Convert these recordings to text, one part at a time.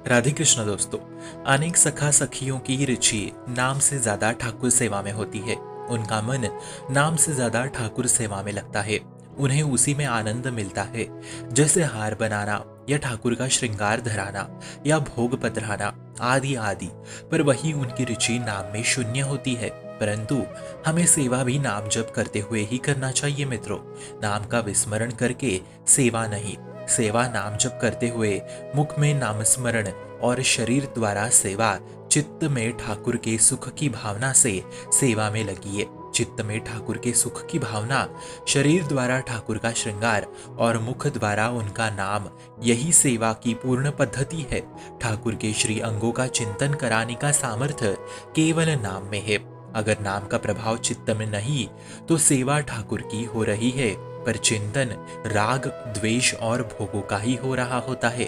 राधे कृष्ण दोस्तों। अनेक सखा सखियों की रुचि नाम से ज्यादा ठाकुर सेवा में होती है। उनका मन नाम से ज्यादा ठाकुर सेवा में लगता है। उन्हें उसी में आनंद मिलता है, जैसे हार बनाना या ठाकुर का श्रृंगार धराना या भोग पधराना आदि आदि। पर वही उनकी रुचि नाम में शून्य होती है। परंतु हमें सेवा भी नाम जप करते हुए ही करना चाहिए मित्रों। नाम का विस्मरण करके सेवा नहीं, सेवा नाम जप करते हुए मुख में नामस्मरण और शरीर द्वारा सेवा। चित्त में ठाकुर के सुख की भावना से सेवा में लगिए। चित्त में ठाकुर के सुख की भावना, शरीर द्वारा ठाकुर का श्रृंगार और मुख द्वारा उनका नाम, यही सेवा की पूर्ण पद्धति है। ठाकुर के श्री अंगों का चिंतन कराने का सामर्थ्य केवल नाम में है। अगर नाम का प्रभाव चित्त में नहीं तो सेवा ठाकुर की हो रही है, पर चिंतन राग द्वेष और भोगों का ही हो रहा होता है।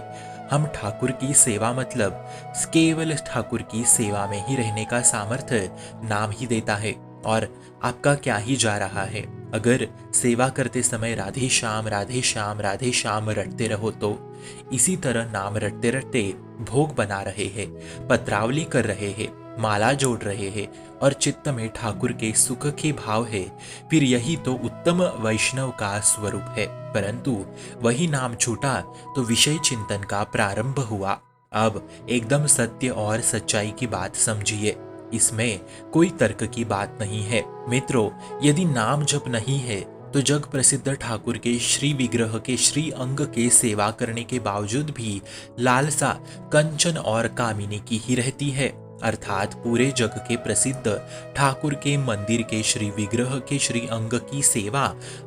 हम ठाकुर की सेवा मतलब केवल ठाकुर की सेवा में ही रहने का सामर्थ्य नाम ही देता है। और आपका क्या ही जा रहा है। अगर सेवा करते समय राधे श्याम राधे श्याम राधे श्याम रटते रहो तो इसी तरह नाम रटते रटते भोग बना रहे हैं, पत्रावली कर रहे हैं, माला जोड़ रहे हैं और चित्त में ठाकुर के सुख के भाव है, फिर यही तो उत्तम वैष्णव का स्वरूप है। परंतु वही नाम छूटा तो विषय चिंतन का प्रारंभ हुआ। अब एकदम सत्य और सच्चाई की बात समझिए, इसमें कोई तर्क की बात नहीं है मित्रों। यदि नाम जप नहीं है तो जग प्रसिद्ध ठाकुर के श्री विग्रह के श्री अंग के सेवा करने के बावजूद भी लालसा कंचन और कामिनी की ही रहती है। अर्थात पूरे जग के प्रसिद्ध ठाकुर के मंदिर के श्री विग्रह के श्री अंग की सेवा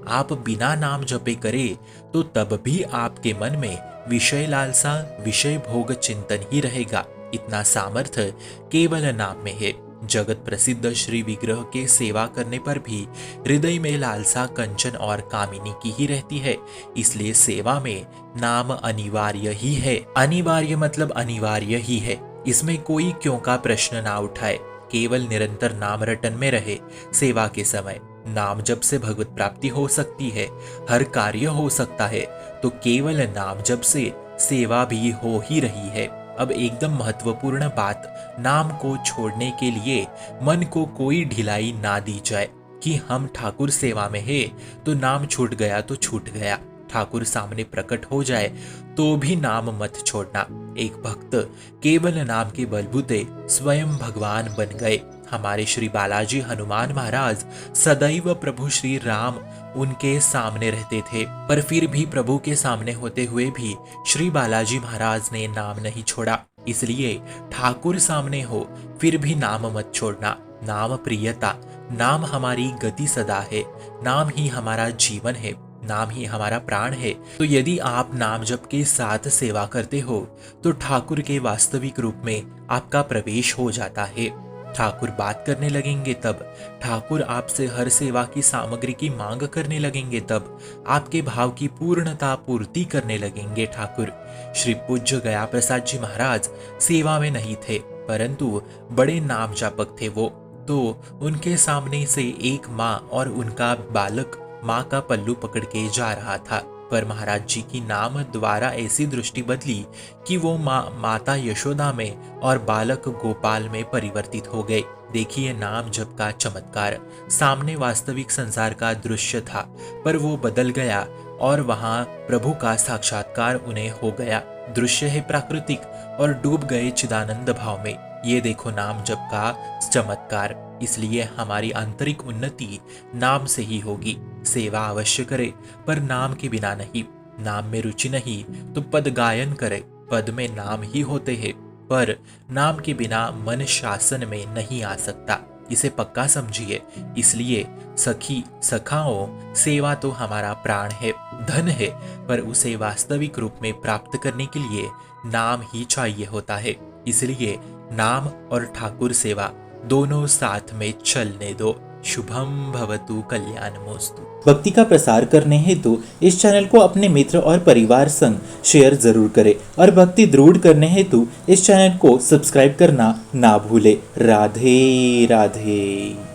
आप बिना नाम जपे करें तो तब भी आपके मन में विषय लालसा, विषय भोग चिंतन ही रहेगा। इतना सामर्थ्य केवल नाम में है। जगत प्रसिद्ध श्री विग्रह के सेवा करने पर भी हृदय में लालसा कंचन और कामिनी की ही रहती है। इसलिए सेवा में नाम अनिवार्य ही है। अनिवार्य मतलब अनिवार्य ही है, इसमें कोई क्यों का प्रश्न ना उठाए। केवल निरंतर नाम रटन में रहे। सेवा के समय नाम जप से भगवत प्राप्ति हो सकती है, हर कार्य हो सकता है, तो केवल नाम जप से सेवा भी हो ही रही है। अब एकदम महत्वपूर्ण बात, नाम को छोड़ने के लिए मन को कोई ढिलाई ना दी जाए कि हम ठाकुर सेवा में है तो नाम छूट गया तो छूट गया। ठाकुर सामने प्रकट हो जाए तो भी नाम मत छोड़ना। एक भक्त केवल नाम के बलबूते स्वयं भगवान बन गए। हमारे श्री बालाजी हनुमान महाराज सदैव प्रभु श्री राम उनके सामने रहते थे, पर फिर भी प्रभु के सामने होते हुए भी श्री बालाजी महाराज ने नाम नहीं छोड़ा। इसलिए ठाकुर सामने हो फिर भी नाम मत छोड़ना। नाम प्रियता, नाम हमारी गति सदा है, नाम ही हमारा जीवन है, नाम ही हमारा प्राण है। तो यदि आप नाम जप के साथ सेवा करते हो तो ठाकुर के वास्तविक रूप में आपका प्रवेश हो जाता है। ठाकुर बात करने लगेंगे तब, ठाकुर आपसे हर सेवा की सामग्री की मांग करने लगेंगे तब, आपके भाव की पूर्णता पूर्ति करने लगेंगे ठाकुर। श्री पूज्य गया प्रसाद जी महाराज सेवा में नहीं थे, परंतु बड़े नाम जापक थे वो। तो उनके सामने से एक माँ और उनका बालक माँ का पल्लू पकड़ के जा रहा था, पर महाराज जी की नाम द्वारा ऐसी दृष्टि बदली कि वो माता यशोदा में और बालक गोपाल में परिवर्तित हो गए। देखिए नाम जप का चमत्कार। सामने वास्तविक संसार का दृश्य था, पर वो बदल गया और वहां प्रभु का साक्षात्कार उन्हें हो गया। दृश्य है प्राकृतिक और डूब गए चिदानंद भाव में। ये देखो नाम जप का चमत्कार। इसलिए हमारी आंतरिक उन्नति नाम से ही होगी। सेवा अवश्य करे, पर नाम के बिना नहीं। नाम में रुचि नहीं तो पद गायन करे, पद में नाम ही होते हैं, पर नाम के बिना मन शासन में नहीं आ सकता। इसे पक्का समझिए। इसलिए सखी सखाओं, सेवा तो हमारा प्राण है, धन है, पर उसे वास्तविक रूप में प्राप्त करने के लिए नाम ही चाहिए होता है। इसलिए नाम और ठाकुर सेवा दोनों साथ में चलने दो। शुभम भवतु कल्याणमोस्तु। भक्ति का प्रसार करने हेतु इस चैनल को अपने मित्र और परिवार संग शेयर जरूर करें और भक्ति दृढ़ करने हेतु इस चैनल को सब्सक्राइब करना ना भूले। राधे राधे।